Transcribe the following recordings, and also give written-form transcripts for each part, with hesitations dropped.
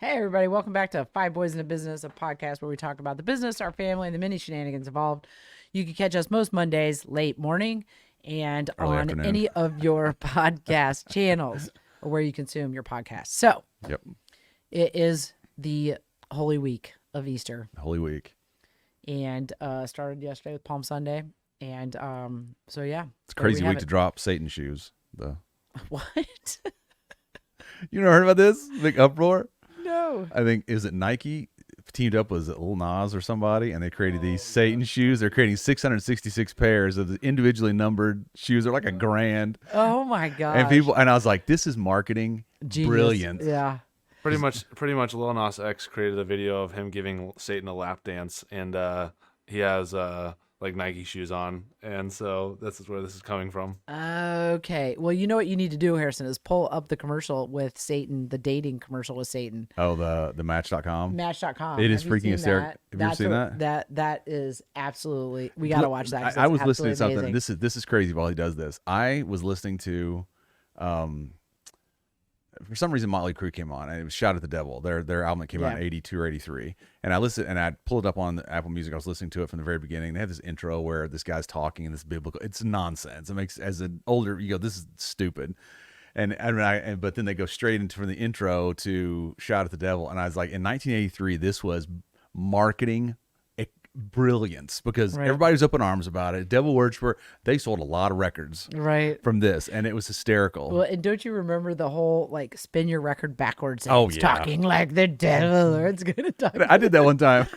Hey, everybody. Welcome back to Five Boys in a Business, a podcast where we talk about the business, our family, and the many shenanigans involved. You can catch us most Mondays, late morning, and Early on afternoon. any of your podcast channels or where you consume your podcast. So, Yep. it is the Holy Week of Easter, Holy Week. and started yesterday with Palm Sunday. And so, yeah. It's a crazy week to drop Satan shoes. What? You never heard about this? Big uproar? No. I think, is it Nike teamed up with Lil Nas or somebody, and they created these Satan shoes. They're creating 666 pairs of the individually numbered shoes. They're like $1,000. Oh, my God. And I was like, this is marketing Genius. brilliance. Yeah. Pretty much Lil Nas X created a video of him giving Satan a lap dance, and he has like Nike shoes on, and so this is where this is coming from. Okay. Well, you know what you need to do, Harrison, is pull up the commercial with Satan, the dating commercial with Satan. Oh, the Match.com? Match.com. It is freaking hysterical. Have you ever seen that? That is absolutely, we got to watch that. I was listening to something. Amazing. This is crazy while he does this. I was listening to, for some reason, Motley Crue came on, and it was Shout at the Devil, their album that came out in 82 or 83. And I listened, and I pulled it up on Apple Music. I was listening to it from the very beginning. They have this intro where this guy's talking in this biblical. It's nonsense. It makes, as an older, you go, this is stupid. But then they go straight into from the intro to Shout at the Devil, and I was like, in 1983, this was marketing brilliance, because everybody was up in arms about it. Devil Worshiper, they sold a lot of records from this, and it was hysterical. Well, and don't you remember the whole like spin your record backwards? And Oh, it's yeah. talking like the devil, or it's gonna talk. I did that one time.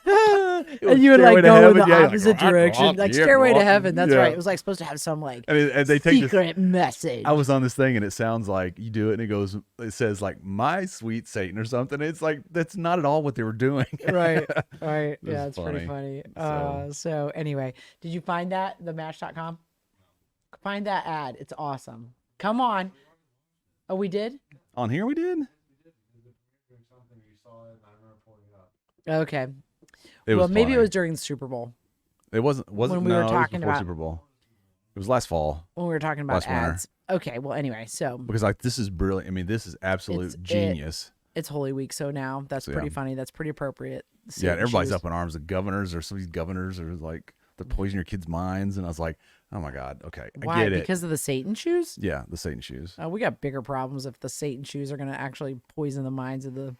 And you would like go in the opposite direction, like Stairway to Heaven. That's right. It was like supposed to have some like and they take secret message. I was on this thing, and it sounds like you do it, and it says like "My sweet Satan" or something. It's like that's not at all what they were doing. Right. Yeah, was it's pretty funny. So- So anyway, did you find that, the Match.com? Find that ad. It's awesome. Come on. Oh, we did? On here we did. Okay. It Well, was maybe it funny. was during the Super Bowl It wasn't. when we no, were it was talking before about- Super Bowl. It was last fall, when we were talking about Last winter. ads. Okay. Well, anyway, so because like this is brilliant. I mean, this is absolute genius. it's Holy Week. So now that's pretty Yeah. funny. That's pretty appropriate. Yeah, Satan and everybody's shoes. up in arms. The governors, or some of these governors, are like they're poisoning your kids' minds, and I was like, oh my god, okay, Why? I get it. Because of the Satan shoes? Yeah, the Satan shoes. We got bigger problems if the Satan shoes are going to actually poison the minds of the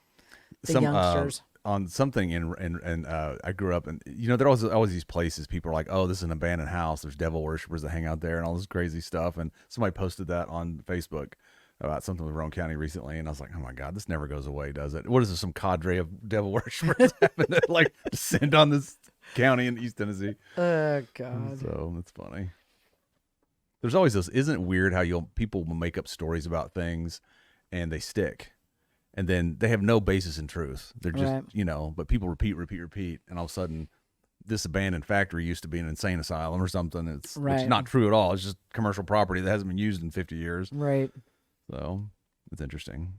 Some, youngsters. On something and I grew up, and there are always these places people are like, oh, this is an abandoned house, there's devil worshippers that hang out there and all this crazy stuff, and somebody posted that on Facebook about something with Roane County recently, and I was like, oh my god, this never goes away, does it? What is this, some cadre of devil worshippers happen to like descend on this county in East Tennessee? Oh God. So that's funny. There's always this. Isn't it weird how people will make up stories about things and they stick, and then they have no basis in truth. They're just but people repeat, and all of a sudden, this abandoned factory used to be an insane asylum or something. It's not true at all. It's just commercial property that hasn't been used in 50 years. Right. So it's interesting.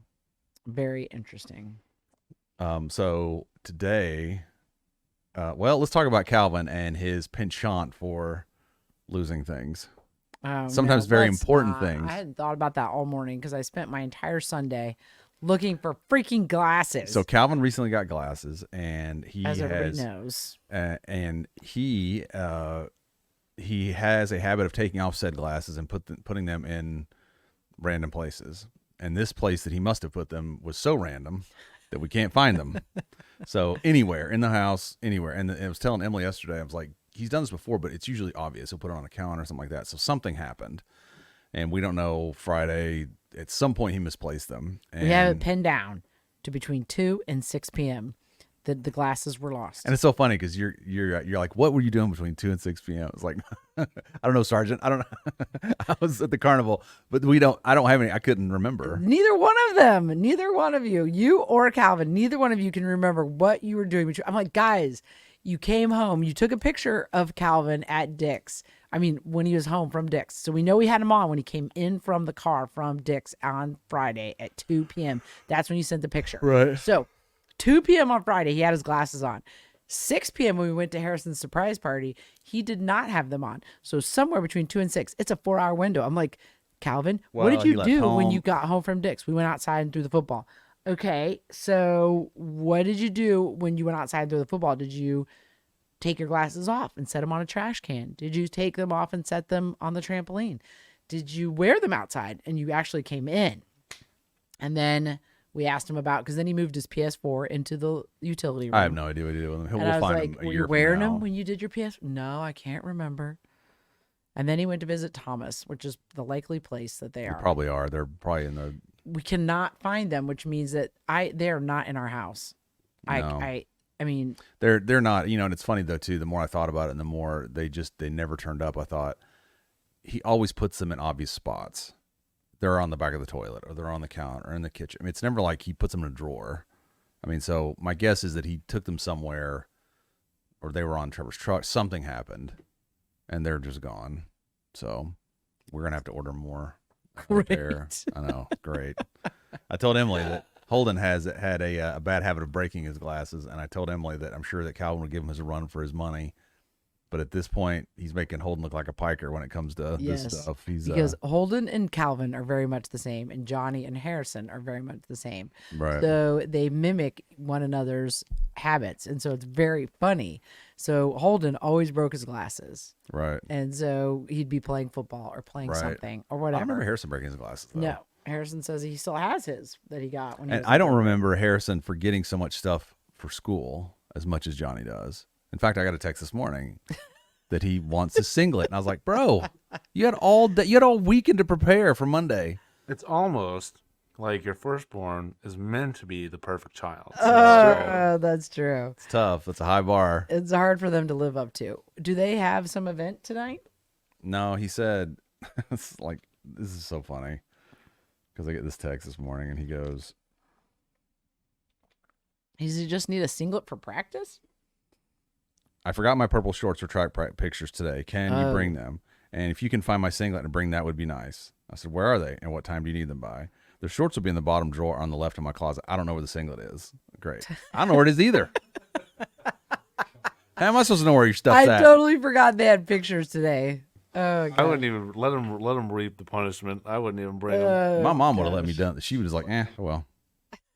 Very interesting. So today, let's talk about Calvin and his penchant for losing things. Sometimes very important things. I hadn't thought about that all morning because I spent my entire Sunday looking for freaking glasses. So Calvin recently got glasses, and as everybody knows, and he has a habit of taking off said glasses and putting them in random places. And this place that he must have put them was so random that we can't find them. So anywhere in the house, anywhere. And I was telling Emily yesterday, I was like, he's done this before, but it's usually obvious. He'll put it on a counter or something like that. So something happened, and we don't know. Friday, at some point, he misplaced them. And we have it pinned down to between 2 and 6 p.m. The glasses were lost. And it's so funny because you're like, what were you doing between 2 and 6 p.m.? It's like, I don't know, Sergeant. I don't know. I was at the carnival, but I don't have any. I couldn't remember. Neither one of them. Neither one of you or Calvin. Neither one of you can remember what you were doing. I'm like, guys, you came home. You took a picture of Calvin at Dick's. I mean, when he was home from Dick's. So we know we had him on when he came in from the car from Dick's on Friday at 2 p.m. That's when you sent the picture. Right. So 2 p.m. on Friday, he had his glasses on. 6 p.m. when we went to Harrison's surprise party, he did not have them on. So somewhere between 2 and 6, it's a 4-hour window. I'm like, Calvin, what did you do when you got home from Dick's? We went outside and threw the football. Okay, so what did you do when you went outside to throw the football? Did you take your glasses off and set them on a trash can? Did you take them off and set them on the trampoline? Did you wear them outside and you actually came in? And then we asked him about, because then he moved his PS4 into the utility room. I have no idea what to do with them. And I We'll was find like, them a were year you wearing from now. them when you did your PS? No, I can't remember. And then he went to visit Thomas, which is the likely place that they They are. probably are. They're probably in the. We cannot find them, which means that they're not in our house. No. I mean, They're not. You know, and it's funny though too. The more I thought about it, and the more they never turned up. I thought he always puts them in obvious spots. They're on the back of the toilet, or they're on the counter, or in the kitchen. I mean, it's never like he puts them in a drawer. I mean, so my guess is that he took them somewhere, or they were on Trevor's truck. Something happened, and they're just gone. So we're gonna have to order more. Great. There. I know, great. I told Emily that Holden had a bad habit of breaking his glasses, and I told Emily that I'm sure that Calvin would give him his run for his money. But at this point, he's making Holden look like a piker when it comes to this stuff. Because Holden and Calvin are very much the same, and Johnny and Harrison are very much the same. right. So they mimic one another's habits, and so it's very funny. So Holden always broke his glasses, Right. and so he'd be playing football or playing Right. something or I whatever. don't remember Harrison breaking his glasses, though. No, Harrison says he still has his that he got when he And was I don't remember Harrison forgetting so much stuff for school as much as Johnny does. In fact, I got a text this morning that he wants a singlet, and I was like, "Bro, you had all weekend to prepare for Monday." It's almost like your firstborn is meant to be the perfect child. Oh, that's true. It's tough. It's a high bar. It's hard for them to live up to. Do they have some event tonight? No, he said, it's like, this is so funny because I get this text this morning, and he goes, Does he just need a singlet for practice? "I forgot my purple shorts for track pictures today. Can you Oh. bring them? And if you can find my singlet and bring that would be nice." I said, "Where are they? And what time do you need them by?" "The shorts will be in the bottom drawer on the left of my closet." "I don't know where the singlet is." Great. "I don't know where it is either." How am I supposed to know where your stuff's I at? totally forgot they had pictures today. Oh, God. I wouldn't even let him reap the punishment. I wouldn't even bring him. My mom would have let me done. She was like, "Oh well,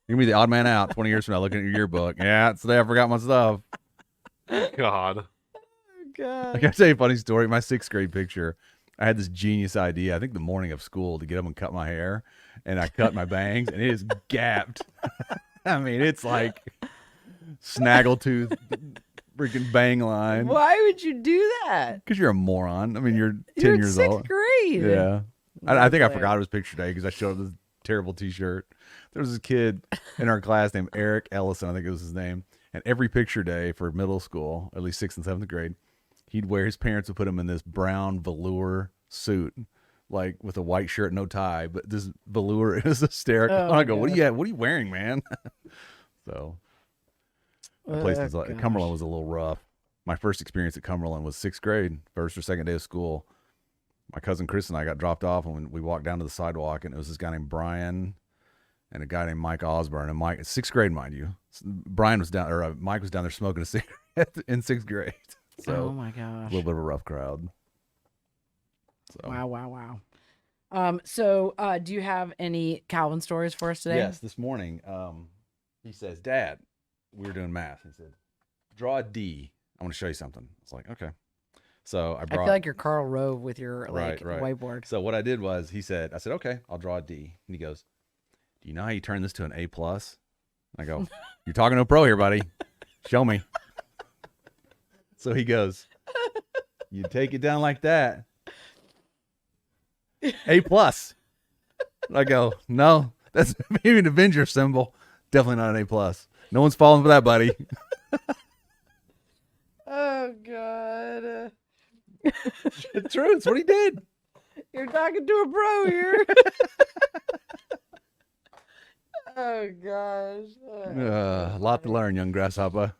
you're gonna be the odd man out 20 years from now looking at your yearbook." "Yeah, it's the day I forgot my stuff." God. God. I gotta tell you a funny story. My 6th grade picture, I had this genius idea, I think the morning of school, to get up and cut my hair. And I cut my bangs, and it is gapped. I mean, it's like snaggletooth, freaking bang line. Why would you do that? Because you're a moron. I mean, you're 10 You're in years 6th old. grade. Yeah. I think I That's forgot it was picture day because I showed up this terrible T-shirt. There was this kid in our class named Eric Ellison, I think it was his name. And every picture day for middle school, at least 6th and 7th grade, his parents would put him in this brown velour suit, like with a white shirt, no tie. But this velour is hysterical. Oh, And I go, my "What are you wearing, man?" So the place was like, gosh. Cumberland was a little rough. My first experience at Cumberland was 6th grade, first or second day of school. My cousin Chris and I got dropped off, and we walked down to the sidewalk, and it was this guy named Brian and a guy named Mike Osborne. And Mike, 6th grade, mind you, Mike was down there smoking a cigarette in 6th grade. So Oh, my a gosh. little bit of a rough crowd. So Wow. So do you have any Calvin stories for us today? yes, this morning, he says, "Dad, we were doing math." He said, "Draw a D. I want to show you something." It's like, okay. So I I brought. feel like you're Carl Rove with your Right. whiteboard. So what I did was, I said, "Okay, I'll draw a D." And he goes, "Do you know how you turn this to an A plus?" I go, "You're talking to a pro here, buddy. Show me." So he goes, "You take it down like that. A plus." I go, "No, that's maybe an Avenger symbol. Definitely not an A plus. No one's falling for that, buddy." Oh, God. It's true. It's what he did. You're talking to a pro here. Oh, gosh. A lot to learn, young grasshopper.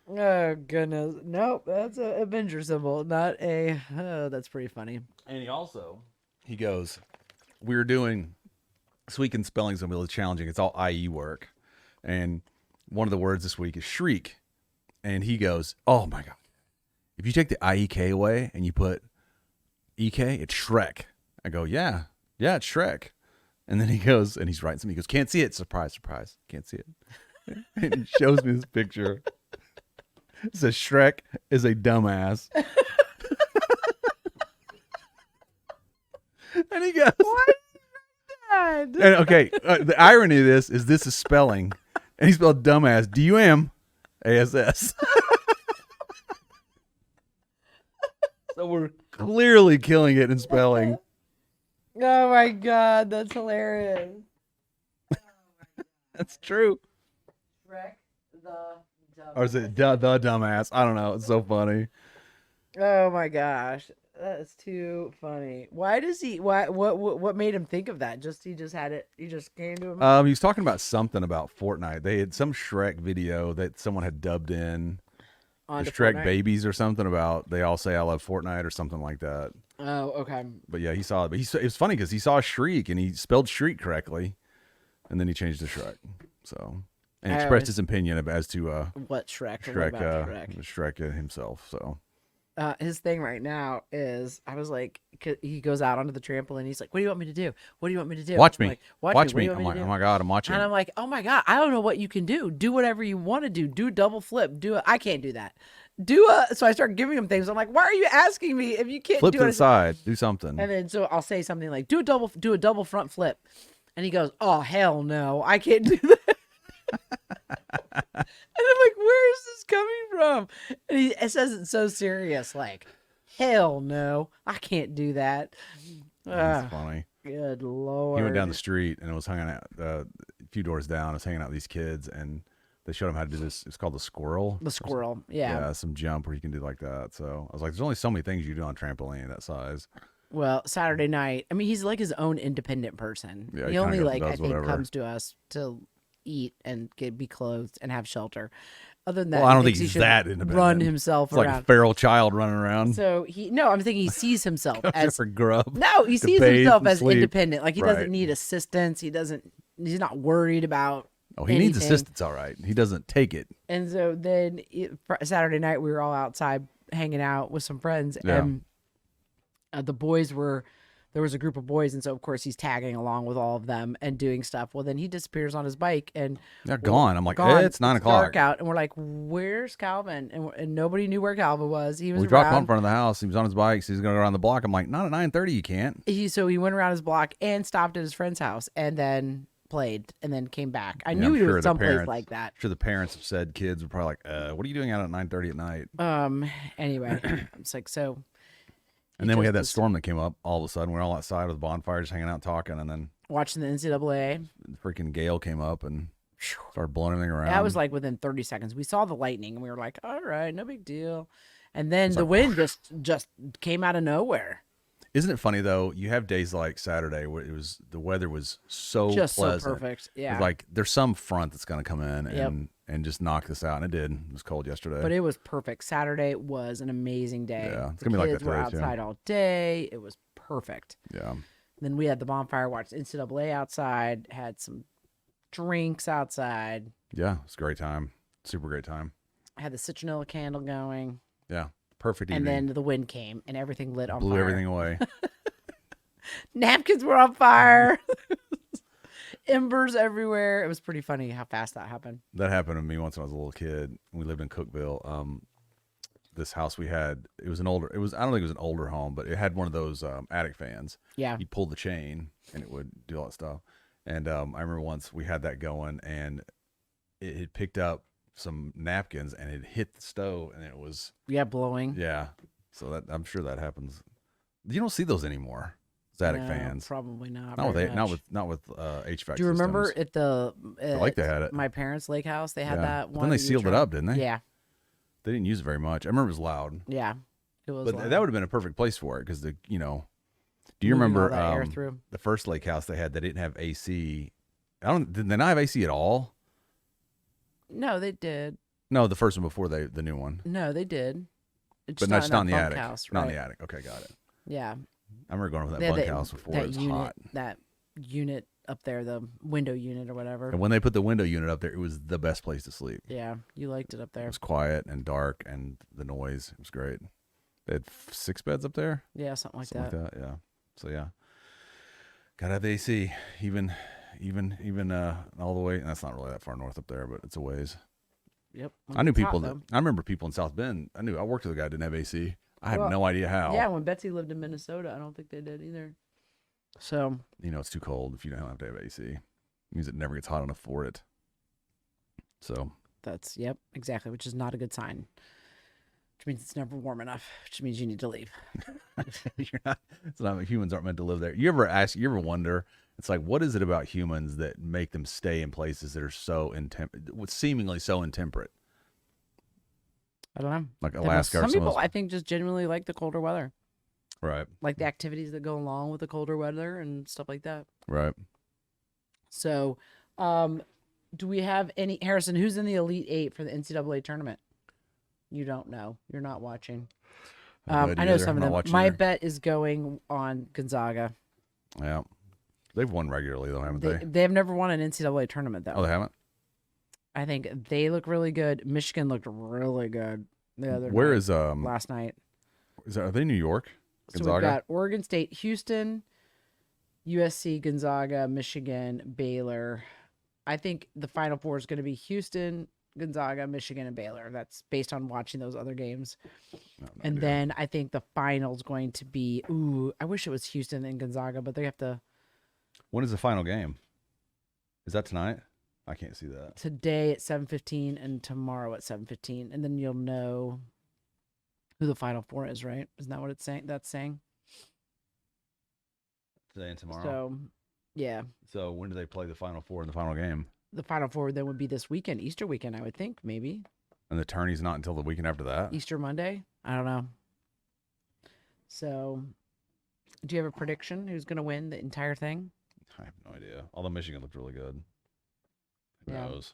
Oh, goodness. Nope, that's an Avenger symbol, not a... Oh, that's pretty funny. And he goes, "We were doing this week in spelling's gonna be a little challenging. It's all IE work. And one of the words this week is shriek." And he goes, "Oh my God. If you take the IEK away and you put EK, it's Shrek." I go, yeah, it's Shrek. And then he goes, and he's writing something. He goes, can't see it. Surprise, surprise. Can't see it. And he shows me this picture. It says Shrek is a dumbass. And he goes, What is that? and okay, the irony of this is spelling. And he spelled dumbass, D-U-M-A-S-S. So we're clearly killing it in spelling. Oh my God, that's hilarious. That's true. Shrek the dumbass. Or is it the dumbass? I don't know. It's so funny. Oh my gosh, that's too funny. Why does he? What made him think of that? He just had it. He just came to him. He was talking about something about Fortnite. They had some Shrek video that someone had dubbed in. The Onto Shrek Fortnite? babies or something about they all say I love Fortnite or something like that. Oh, okay. But yeah, he saw it. But it was funny because he saw Shriek and he spelled Shriek correctly, and then he changed to Shrek. So and expressed his opinion as to What Shrek? Shrek, Shrek? Shrek himself. So His thing right now is, I was like, he goes out onto the trampoline. He's like, "What do you want me to do? What do you want me to do?" watch I'm me, like, watch What do me. you want I'm to like, do?" oh my God, I'm watching. And I'm like, "Oh my God, I don't know what you can do. Do whatever you want to do. Do a double flip. I can't do that. So I start giving him things. I'm like, why are you asking me if you can't Flip do to it? the side, do something. And then so I'll say something like, do a double front flip. And he goes, "Oh, hell no, I can't do that." And I'm like, where is this coming from? And it says it so serious, like, hell no, I can't do that. That's Ah, funny. good Lord. He went down the street and it was hanging out a few doors down. It was hanging out with these kids and they showed him how to do this. It's called the squirrel. The squirrel, yeah. Some jump where you can do like that. So I was like, there's only so many things you do on trampoline that size. Well, Saturday night, I mean, he's like his own independent person. Yeah, he he only kinda like does I think whatever. comes to us to eat and be clothed and have shelter. Other than that, Well, I he don't think thinks he he's should that independent. run himself It's like around. a feral child running around. So I'm thinking he sees himself as for grub. no, he to sees bathe himself and as sleep. independent. Like he Right. doesn't need assistance. He's not worried about. Oh, he needs anything. assistance, all right. He doesn't take it. And so then Saturday night we were all outside hanging out with some friends, Yeah. and there was a group of boys, and so of course he's tagging along with all of them and doing stuff. Well, then he disappears on his bike, and They're gone. I'm like, gone. it's 9 o'clock. Dark out, and we're like, "Where's Calvin?" And nobody knew where Calvin was. He was We dropped him in around. front of the house. He was on his bike. So he's going to go around the block. I'm like, not at 9:30. You can't. So he went around his block and stopped at his friend's house, and then played, and then came back. I Yeah, knew I'm he sure was the someplace parents- like that. I'm sure the parents have said kids were probably like, what are you doing out at 9:30 at night? Anyway, it's like, so. And then we had that just storm that came up all of a sudden. We're all outside with the bonfire just hanging out talking. And then Watching the NCAA. the freaking gale came up and started blowing everything around. That was like within 30 seconds. We saw the lightning and we were like, all right, no big deal. And then the like, wind just came out of nowhere. Isn't it funny though? You have days like Saturday where the weather was so Just pleasant. so perfect. Yeah. Like there's some front that's going to come in Yep. and just knock this out. And it did. It was cold yesterday. But it was perfect. Saturday was an amazing day. Yeah, it's the gonna be like kids that were today, too. outside all day. It was perfect. yeah. Then we had the bonfire, watched NCAA outside, had some drinks outside, Yeah. It's a great time. Super great time. had the citronella candle going, Yeah. Perfect and evening. then the wind came and everything lit on Blew fire. everything away. Napkins were on fire. Embers everywhere. It was pretty funny how fast that happened. That happened to me once when I was a little kid. We lived in Cookville. This house we had, I don't think it was an older home, but it had one of those attic fans. Yeah. You pulled the chain and it would do all that stuff. And I remember once we had that going and it had picked up some napkins and it hit the stove and it was, Yeah, blowing. yeah. So I'm sure that happens. You don't see those anymore. Attic No, fans. Probably not. Not very with much. not with HVAC. Do you remember systems. at the like they had it. my parents' lake house? They had Yeah. that But one. then they that you sealed it tried- up, didn't they? Yeah, They didn't use it very much. I remember it was loud. yeah. It was. But loud. that would have been a perfect place for it because do you Moving remember all that air through. the first lake house they had? They didn't have AC. Did they not have AC at all? No, they did. No, the first one before the new one. No, they did. It's But not in the that attic. bunkhouse, Not in right? the attic. Okay, got it. Yeah. I remember going over They that had bunkhouse before. that It was unit, hot. That unit up there, the window unit or whatever. And when they put the window unit up there, it was the best place to sleep. Yeah, you liked it up It there. was quiet and dark and the noise. It was great. They had 6 beds up there. Yeah, something like Something that. like that. Yeah. So yeah. Gotta have AC. Even all the way. That's not really that far north up there, but it's a ways. Yep. I knew It's hot, people that though. I remember people in South Bend. I worked with a guy that didn't have AC. I have Well, no idea how. Yeah, when Betsy lived in Minnesota, I don't think they did either. So It's too cold if you don't have to have AC. It means it never gets hot enough for it. So that's, yep, exactly, which is not a good sign. Which means it's never warm enough, which means you need to leave. it's not humans aren't meant to live there. You ever wonder, it's like, what is it about humans that make them stay in places that are so seemingly so intemperate? I don't know. Like Alaska or some people, of those, I think, just genuinely like the colder weather. right. Like the activities that go along with the colder weather and stuff like that. Right. So, do we have any, Harrison, who's in the Elite Eight for the NCAA tournament? You don't know. You're not watching. I know some of them. My bet is going on Gonzaga. Yeah. They've won regularly, though, haven't they? They have never won an NCAA tournament, though. Oh, they haven't? I think they look really good. Michigan looked really good the other Where night, is last night. Are they New York? So Gonzaga? we've got Oregon State, Houston, USC, Gonzaga, Michigan, Baylor. I think the Final Four is going to be Houston, Gonzaga, Michigan, and Baylor. That's based on watching those other games. And then I think the final's going to be, I wish it was Houston and Gonzaga, but they have to. When is the final game? Is that tonight? I can't see that. Today at 7:15 and tomorrow at 7:15, and then you'll know who the Final Four is, right? Isn't that what it's saying? That's saying. Today and tomorrow. So, yeah. So when do they play the Final Four in the final game? The Final Four then would be this weekend, Easter weekend, I would think, maybe. And the tourney's not until the weekend after that? Easter Monday? I don't know. So, do you have a prediction? Who's going to win the entire thing? I have no idea. Although Michigan looked really good. Who knows?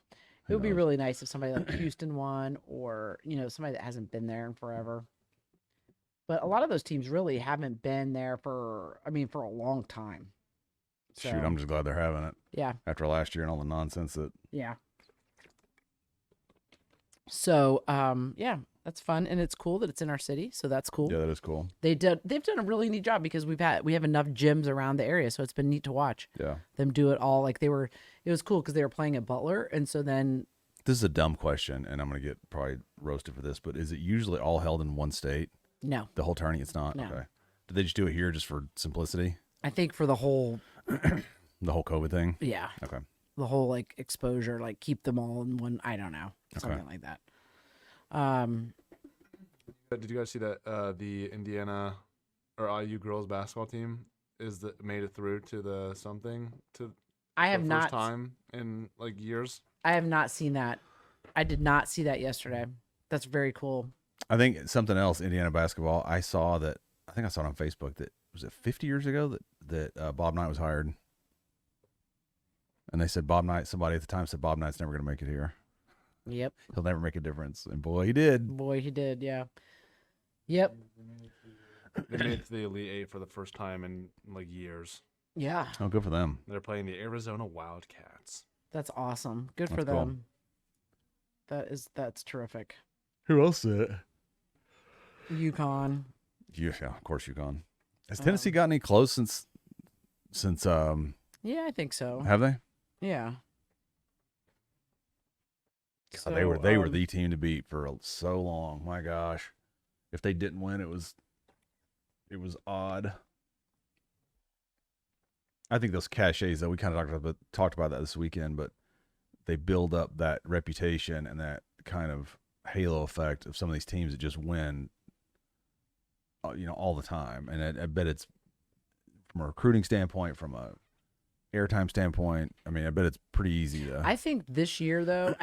It would be really nice if somebody like Houston won, or, somebody that hasn't been there in forever. But a lot of those teams really haven't been there for a long time. So, Shoot, I'm just glad they're having it. Yeah. After last year and all the nonsense that. Yeah. So, yeah, that's fun, and it's cool that it's in our city. So that's cool. Yeah, that is cool. They've done a really neat job because we have enough gyms around the area, so it's been neat to watch. Yeah. Them do it all. Like it was cool because they were playing at Butler, and so then. This is a dumb question, and I'm gonna get probably roasted for this, but is it usually all held in one state? No. The whole tourney, it's not. No. Okay. Did they just do it here just for simplicity? I think for the whole. The whole COVID thing. Yeah. Okay. The whole exposure, keep them all in one. I don't know, something like that. Did you guys see that the Indiana or IU girls basketball team made it through to the something to I have the not first time in years? I have not seen that. I did not see that yesterday. That's very cool. I think something else, Indiana basketball. I think I saw it on Facebook that was it 50 years ago that Bob Knight was hired. And they said somebody at the time said Bob Knight's never going to make it here. Yep. He'll never make a difference. And boy, he did. Boy, he did. Yeah. Yep. They made it to the Elite Eight for the first time in years. Yeah. Oh, good for them. They're playing the Arizona Wildcats. That's awesome. Good for That's cool. them. That's terrific. Who else did it? UConn. Yeah, of course UConn. Has Tennessee gotten any close since Yeah, I think so. have they? Yeah. God, they were the team to beat for so long. My gosh. If they didn't win, it was odd. I think those cachets that we kind of talked about that this weekend, but they build up that reputation and that kind of halo effect of some of these teams that just win, all the time. And I bet it's from a recruiting standpoint, from a airtime standpoint. I mean, I bet it's pretty easy to. I think this year, though,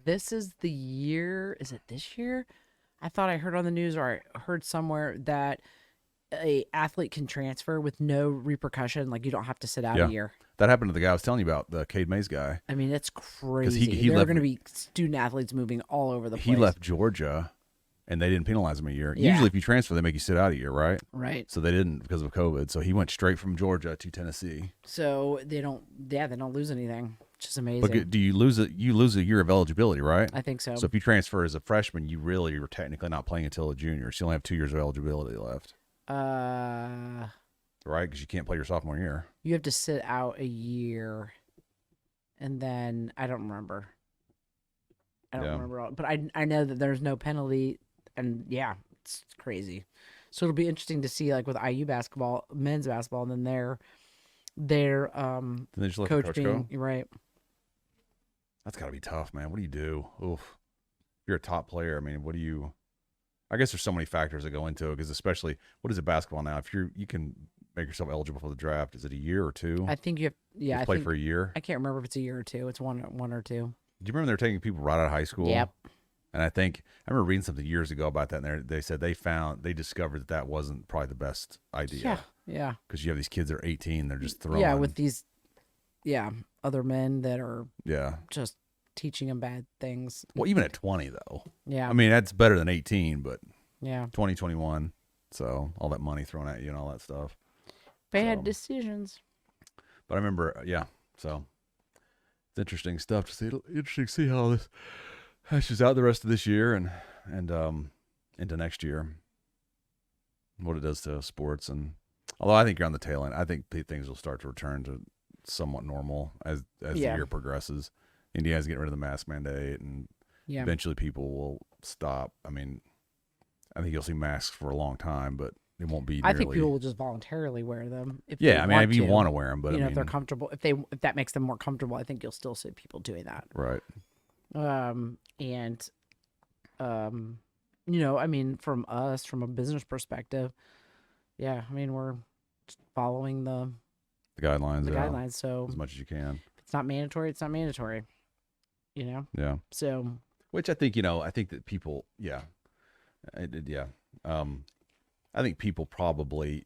this is the year. Is it this year? I thought I heard on the news, or I heard somewhere that a athlete can transfer with no repercussion. You don't have to sit out a year. That happened to the guy I was telling you about, the Cade Mays guy. I mean, it's crazy. There are going to be student athletes moving all over the place. He left Georgia, and they didn't penalize him a year. Yeah. Usually, if you transfer, they make you sit out a year, right? Right. So they didn't because of COVID. So he went straight from Georgia to Tennessee. So they don't lose anything, which is amazing. But do you lose it? You lose a year of eligibility, right? I think so. So if you transfer as a freshman, you really are technically not playing until a junior. So you only have 2 years of eligibility left. right? Because you can't play your sophomore year. You have to sit out a year, and then I don't remember. I don't Yeah. remember all, but I know that there's no penalty, and yeah, it's crazy. So it'll be interesting to see, like with IU basketball, men's basketball, and then their Then they just let the coach coach being go. right. That's got to be tough, man. What do you do? Oof. If you're a top player, I mean, what do you? I guess there's so many factors that go into it because especially what is it basketball now? If you can make yourself eligible for the draft, is it a year or two? I think you have. Yeah, You I play think for a year. I can't remember if it's a year or two. It's one or two. Do you remember they're taking people right out of high school? Yep. And I remember reading something years ago about that, and they said they discovered that wasn't probably the best idea. Yeah. Because you have these kids that are 18, they're just throwing. Yeah, with these, other men that are yeah. just teaching them bad things. Well, even at 20 though. Yeah. I mean, that's better than 18, but yeah. 2021. So all that money thrown at you and all that stuff. Bad decisions. But I remember, so it's interesting stuff to see. It'll interesting to see how this hashes out the rest of this year and into next year. What it does to sports, and although I think you're on the tail end, I think things will start to return to somewhat normal as the year progresses. Indiana's getting rid of the mask mandate, and eventually people will stop. I mean, I think you'll see masks for a long time, but it won't be. I think people will just voluntarily wear them. If you want to wear them, but if they're comfortable, if that makes them more comfortable, I think you'll still see people doing that. Right. I mean, from a business perspective, I mean, we're following the guidelines. Guidelines. So as much as you can. If it's not mandatory, it's not mandatory. Yeah. So. Which I think I think that people, I think people probably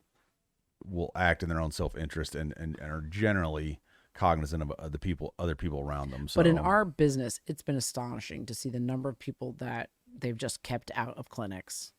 will act in their own self-interest and are generally cognizant of other people around them. So. But in our business, it's been astonishing to see the number of people that they've just kept out of clinics.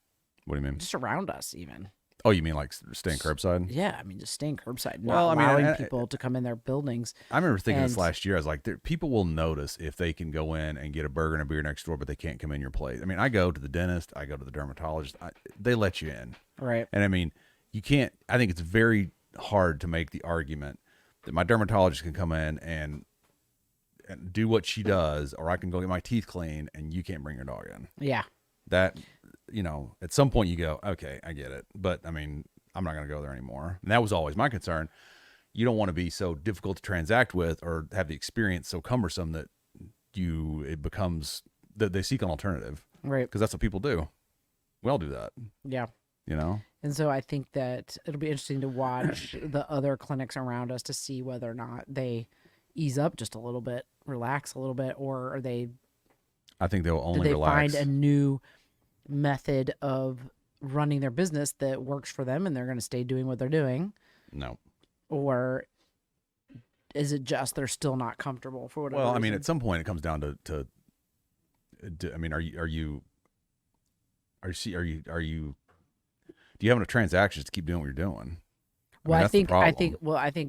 What do you mean? Just around us, even. Oh, you mean like staying curbside? Yeah, I mean just staying curbside, not allowing people to come in their buildings. I remember thinking this last year. I was like, people will notice if they can go in and get a burger and a beer next door, but they can't come in your place. I mean, I go to the dentist, I go to the dermatologist, they let you in. Right. And I mean, you can't. I think it's very hard to make the argument that my dermatologist can come in and do what she does, or I can go get my teeth cleaned and you can't bring your dog in. Yeah. That, at some point you go, okay, I get it. But I mean, I'm not going to go there anymore. And that was always my concern. You don't want to be so difficult to transact with or have the experience so cumbersome that it becomes that they seek an alternative. Right. Because that's what people do. We all do that. Yeah. And so I think that it'll be interesting to watch the other clinics around us to see whether or not they ease up just a little bit, relax a little bit, or are they... I think they'll only relax. Find a new method of running their business that works for them and they're going to stay doing what they're doing? No. Or is it just they're still not comfortable for whatever reason? I mean, at some point it comes down to I mean, do you have enough transactions to keep doing what you're doing? Well, I think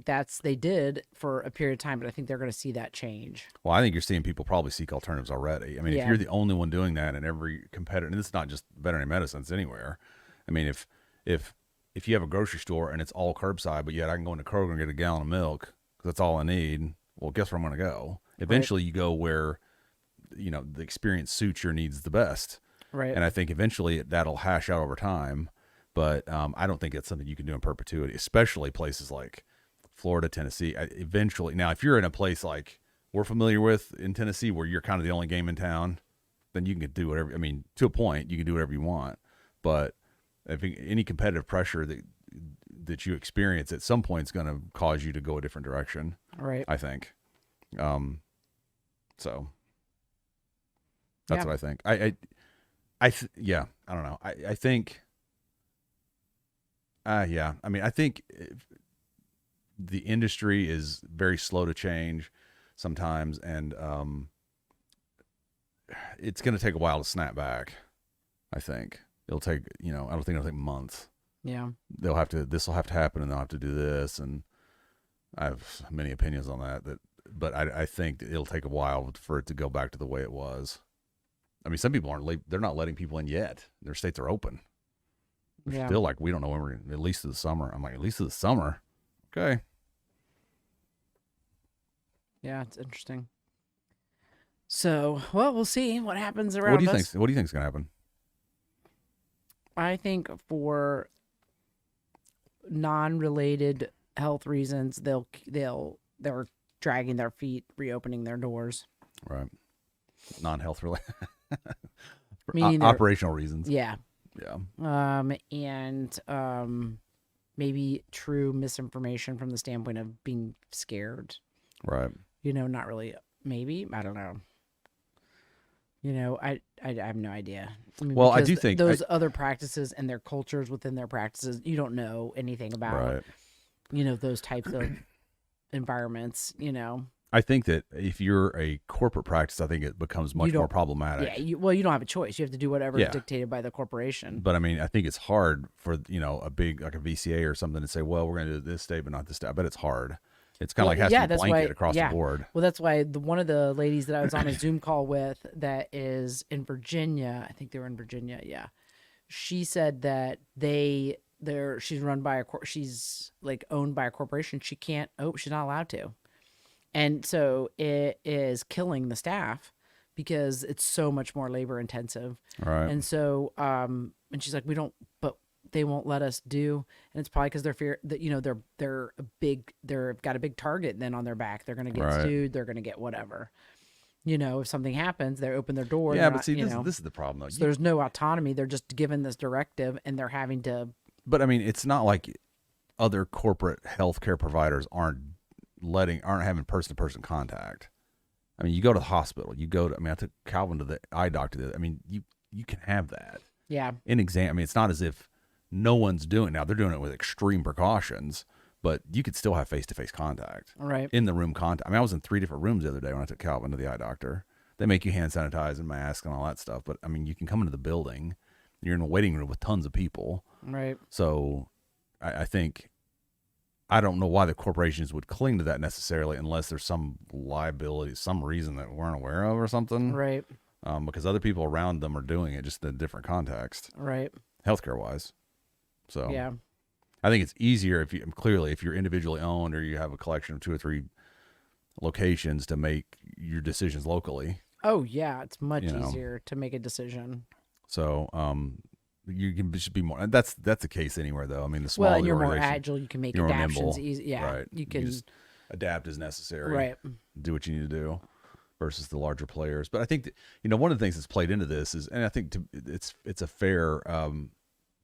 that's they did for a period of time, but I think they're going to see that change. Well, I think you're seeing people probably seek alternatives already. I mean, if you're the only one doing that, and every competitor, and this is not just veterinary medicine, it's anywhere. I mean, if you have a grocery store and it's all curbside, but yet I can go into Kroger and get a gallon of milk because that's all I need. Well, guess where I'm going to go? Eventually, you go where the experience suits your needs the best. Right. And I think eventually that'll hash out over time. But I don't think it's something you can do in perpetuity, especially places like Florida, Tennessee. Eventually, now, if you're in a place like we're familiar with in Tennessee, where you're kind of the only game in town, then you can do whatever. I mean, to a point, you can do whatever you want. But if any competitive pressure that you experience at some point is going to cause you to go a different direction. Right. I think. So that's what I think. I don't know. I think. I mean, I think the industry is very slow to change sometimes, and it's going to take a while to snap back. I think it'll take, I don't think it'll take months. Yeah. This will have to happen, and they'll have to do this, and I have many opinions on that. But I think it'll take a while for it to go back to the way it was. I mean, some people they're not letting people in yet. Their states are open. They're Yeah. still like, we don't know when we're at least to the summer. I'm like, at least to the summer. Okay. Yeah, it's interesting. So, well, we'll see what happens around What do you us. think? What do you think's gonna happen? I think for non-related health reasons, they're dragging their feet, reopening their doors. Right. Non-health related. Meaning operational reasons. Yeah. Yeah. And maybe true misinformation from the standpoint of being scared. Right. Not really. Maybe, I don't know. I have no idea. Well, I because do think those other practices and their cultures within their practices, you don't know anything about. Right. Those types of environments. I think that if you're a corporate practice, I think it becomes much more problematic. Yeah. You don't have a choice. You have to do whatever is dictated by the corporation. But I mean, I think it's hard for a big like a VCA or something to say, well, we're going to do this state, but not this state. I bet it's hard. It's kind of like has to be blanket across the board. Well, that's why one of the ladies that I was on a Zoom call with that is in Virginia, I think they were in Virginia. Yeah. She said that she's run by she's like owned by a corporation. She's not allowed to. And so it is killing the staff because it's so much more labor intensive. Right. And so, and she's like, but they won't let us do. And it's probably because they're fear that, they've got a big target then on their back. They're going to get sued. They're going to get whatever. If something happens, they open their door. Yeah. But see, this is the problem though. So there's no autonomy. They're just given this directive and they're having to. But I mean, it's not like other corporate healthcare providers aren't having person-to-person contact. I mean, you go to the hospital, I took Calvin to the eye doctor. I mean, you can have that. Yeah. I mean, it's not as if no one's doing it. Now they're doing it with extreme precautions, but you could still have face-to-face contact. Right. In the room contact. I mean, I was in 3 different rooms the other day when I took Calvin to the eye doctor. They make you hand sanitize and mask and all that stuff. But I mean, you can come into the building, you're in a waiting room with tons of people. Right. So I think, I don't know why the corporations would cling to that necessarily unless there's some liability, some reason that we're not aware of or something. Right. Because other people around them are doing it just in a different context. Right. Healthcare wise. So yeah, I think it's easier if you're individually owned or you have a collection of 2 or 3 locations to make your decisions locally. Oh yeah. It's much easier to make a decision. So, you can just be more. That's the case anywhere, though. I mean, the smaller well, you're more agile. You can make adaptations easy. Yeah, right. You can just adapt as necessary. Right. Do what you need to do, versus the larger players. But I think that, one of the things that's played into this is, and I think it's a fair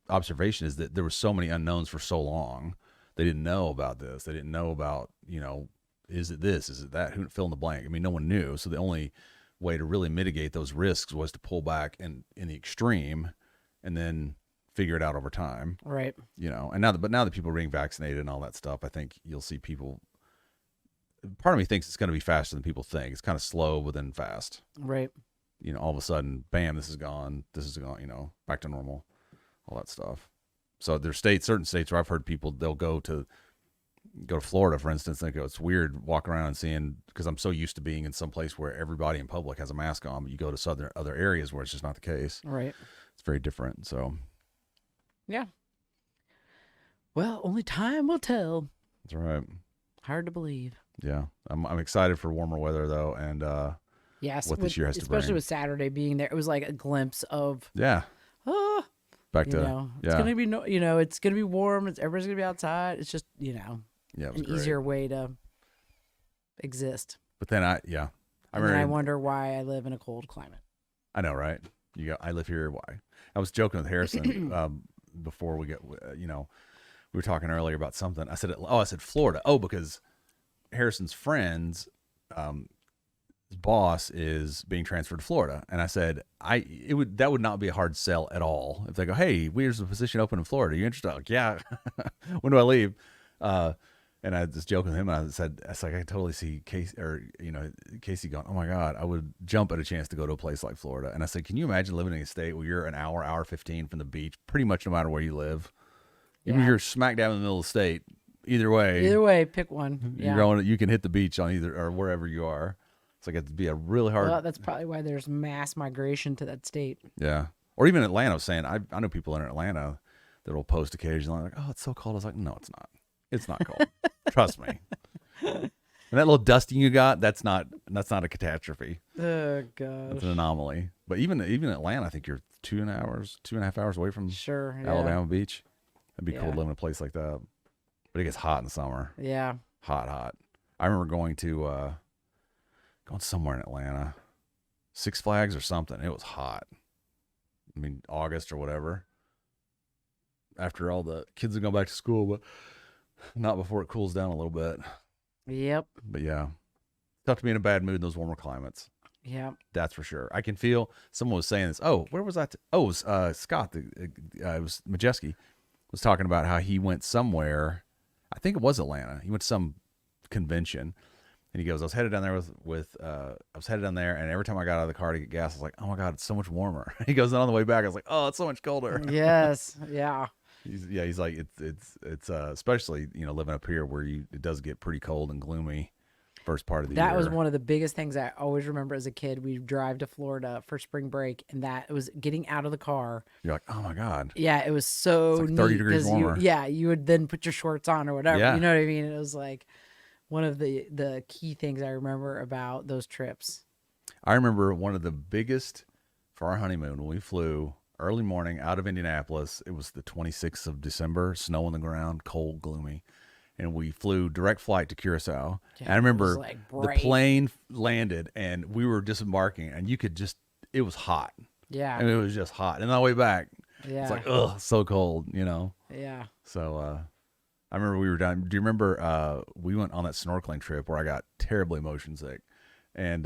observation, is that there were so many unknowns for so long. They didn't know about this. They didn't know about is it this? Is it that? Who fill in the blank? I mean, no one knew. So the only way to really mitigate those risks was to pull back in the extreme. And then figure it out over time. Right. And now that people are being vaccinated and all that stuff, I think you'll see people. Part of me thinks it's going to be faster than people think. It's kind of slow, but then fast. Right. All of a sudden, bam, this is gone. This is gone, back to normal, all that stuff. So there's certain states where I've heard people, they'll go to Florida, for instance. They go, it's weird walking around and seeing, because I'm so used to being in some place where everybody in public has a mask on, but you go to other areas where it's just not the case. Right. It's very different. So, yeah. Well, only time will tell. That's right. Hard to believe. Yeah, I'm excited for warmer weather though, and yes, what this year has to bring. Especially with Saturday being there, it was like a glimpse of back to it's gonna be it's gonna be warm. Everybody's gonna be outside. It's just an great. easier way to exist. But then I wonder why I live in a cold climate. I know, right? I live here. Why? I was joking with Harrison before we get, we were talking earlier about something. I said Florida. Oh, because Harrison's friend's boss is being transferred to Florida, and I said that would not be a hard sell at all if they go, hey, there's a position open in Florida. Are you interested? Like, yeah. When do I leave? And I just joked with him, and I said, I can totally see Casey going, oh my God, I would jump at a chance to go to a place like Florida. And I said, can you imagine living in a state where you're an hour 15 from the beach, pretty much no matter where you live? Even if you're smack dab in the middle of the state, either way, pick one. You can hit the beach on either or wherever you are. It's like it'd be a really hard. Well, that's probably why there's mass migration to that state. Yeah. Or even Atlanta. I was saying, I know people in Atlanta that will post occasionally like, oh, it's so cold. I was like, no, it's not. It's not cold. Trust me. And that little dusting you got, that's not a catastrophe. Oh gosh. It's an anomaly. But even Atlanta, I think you're 2.5 hours away from Alabama Beach. That'd be cool to live in a place like that. But it gets hot in the summer. Yeah. Hot. I remember going somewhere in Atlanta, Six Flags or something. It was hot. I mean, August or whatever. After all the kids have gone back to school, but not before it cools down a little bit. Yep. But yeah, tough to be in a bad mood in those warmer climates. Yeah. That's for sure. I can feel someone was saying this. Oh, where was I? It was Scott. It was Majeski was talking about how he went somewhere. I think it was Atlanta. He went to some convention, and he goes, "I was headed down there and every time I got out of the car to get gas, I was like, oh my god, it's so much warmer." He goes, and on the way back, I was like, oh, it's so much colder. Yes. Yeah. He's like, it's especially living up here where it does get pretty cold and gloomy first part of the year. That was one of the biggest things I always remember as a kid. We'd drive to Florida for spring break, and that was getting out of the car. You're like, oh my god. Yeah, it was so it's like 30 neat degrees warmer. you would then put your shorts on or whatever. Yeah. You know what I mean? It was like one of the key things I remember about those trips. I remember one of the biggest for our honeymoon when we flew early morning out of Indianapolis. It was the 26th of December, snow on the ground, cold, gloomy. And we flew direct flight to Curacao. Yeah, and I remember the plane landed and we were disembarking and it was hot. Yeah. And it was just hot. And on the way back, it's like, ugh, so cold, Yeah. So I remember we were done. Do you remember we went on that snorkeling trip where I got terribly motion sick? And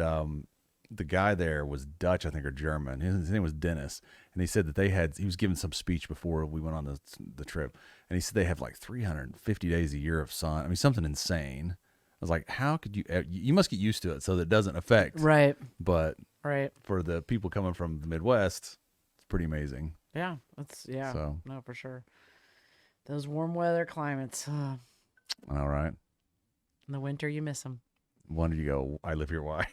the guy there was Dutch, I think, or German. His name was Dennis. And he said that he was giving some speech before we went on the trip. And he said they have like 350 days a year of sun. I mean, something insane. I was like, how could you must get used to it so that it doesn't affect. Right. But right. For the people coming from the Midwest, it's pretty amazing. Yeah. So. No, for sure. Those warm weather climates. All right. In the winter, you miss them. When do you go, I live here, why?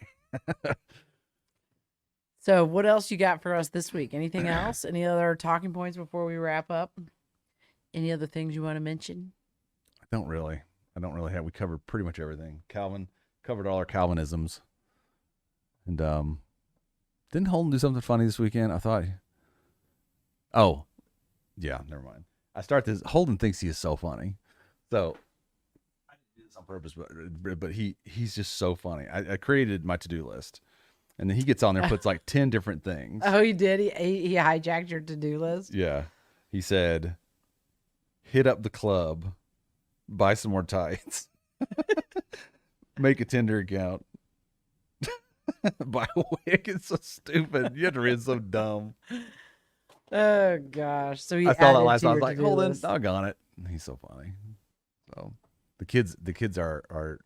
So what else you got for us this week? Anything else? Any other talking points before we wrap up? Any other things you want to mention? I don't really have. We covered pretty much everything. Calvin covered all our Calvinisms. And didn't Holden do something funny this weekend? I thought. Oh, yeah. Never mind. I start this. Holden thinks he is so funny. So I didn't do this on purpose, but he's just so funny. I created my to-do list. And then he gets on there and puts like 10 different things. Oh, he did? He hijacked your to-do list? Yeah. He said, hit up the club, buy some more tights, make a Tinder account, buy a wig. It's so stupid. You have to read so dumb. Oh, gosh. So I saw that last night. I was like, hold on, doggone it. He's so funny. So the kids are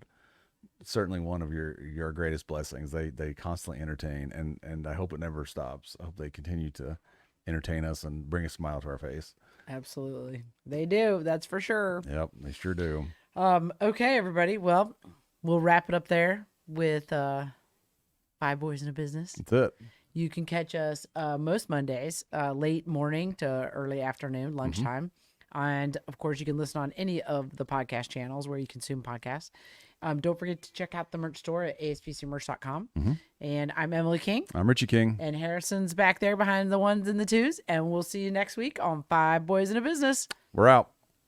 certainly one of your greatest blessings. They constantly entertain, and I hope it never stops. I hope they continue to entertain us and bring a smile to our face. Absolutely. They do. That's for sure. Yep, they sure do. Okay, everybody. Well, we'll wrap it up there with Five Boys in a Business. That's it. You can catch us most Mondays, late morning to early afternoon, lunchtime. And, of course, you can listen on any of the podcast channels where you consume podcasts. Don't forget to check out the merch store at aspcmerch.com. And I'm Emily King. I'm Richie King. And Harrison's back there behind the ones and the twos. And we'll see you next week on Five Boys in a Business. We're out.